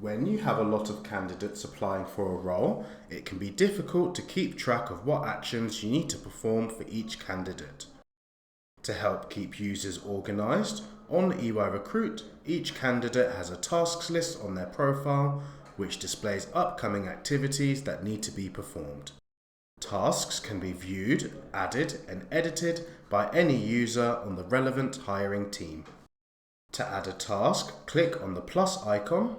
When you have a lot of candidates applying for a role, it can be difficult to keep track of what actions you need to perform for each candidate. To help keep users organised, on eyrecruit, each candidate has a tasks list on their profile which displays upcoming activities that need to be performed. Tasks can be viewed, added and edited by any user on the relevant hiring team. To add a task, click on the plus icon.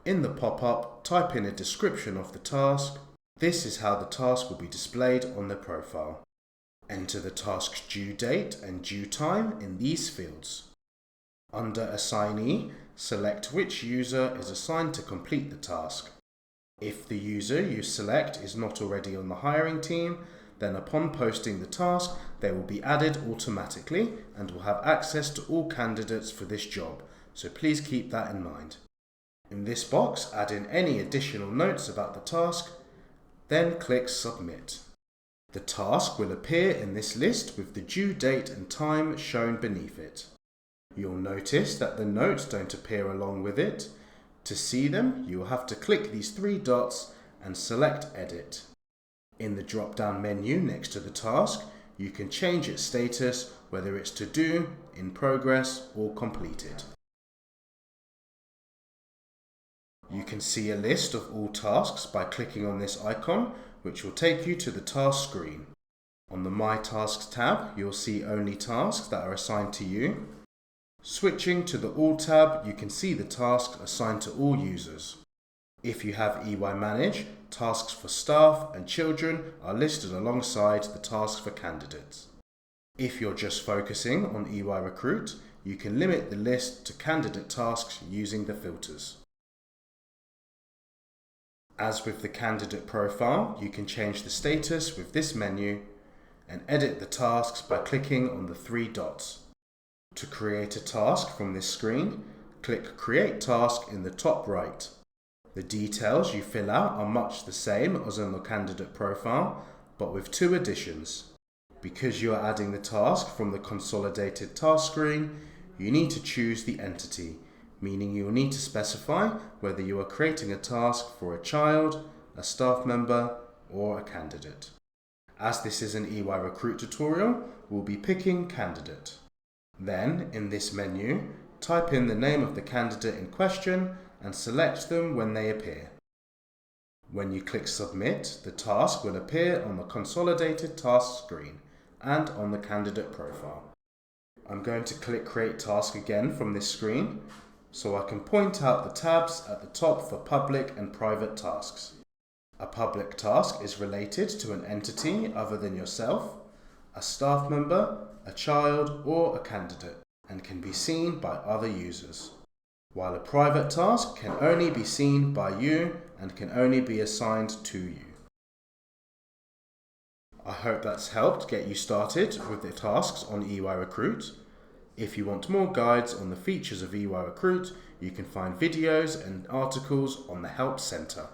In the pop-up, type in a description of the task. This is how the task will be displayed on the profile. Enter the task's due date and due time in these fields. Under Assignee, select which user is assigned to complete the task. If the user you select is not already on the hiring team, then upon posting the task, they will be added automatically and will have access to all candidates for this job, so please keep that in mind. In this box, add in any additional notes about the task, then click Submit. The task will appear in this list with the due date and time shown beneath it. You'll notice that the notes don't appear along with it. To see them, you will have to click these three dots and select Edit. In the drop-down menu next to the task, you can change its status, whether it's to do, in progress, or completed. You can see a list of all tasks by clicking on this icon, which will take you to the task screen. On the My Tasks tab, you'll see only tasks that are assigned to you. Switching to the All tab, you can see the tasks assigned to all users. If you have EY Manage, tasks for staff and children are listed alongside the tasks for candidates. If you're just focusing on eyrecruit, you can limit the list to candidate tasks using the filters. As with the candidate profile, you can change the status with this menu and edit the tasks by clicking on the three dots. To create a task from this screen, click Create Task in the top right. The details you fill out are much the same as on the candidate profile, but with two additions. Because you are adding the task from the consolidated task screen, you need to choose the entity, meaning you will need to specify whether you are creating a task for a child, a staff member, or a candidate. As this is an eyrecruit tutorial, we'll be picking candidate. Then, in this menu, type in the name of the candidate in question and select them when they appear. When you click Submit, the task will appear on the consolidated task screen and on the candidate profile. I'm going to click Create Task again from this screen, so I can point out the tabs at the top for public and private tasks. A public task is related to an entity other than yourself, a staff member, a child, or a candidate, and can be seen by other users. While a private task can only be seen by you and can only be assigned to you. I hope that's helped get you started with the tasks on eyrecruit. If you want more guides on the features of eyrecruit, you can find videos and articles on the Help Center.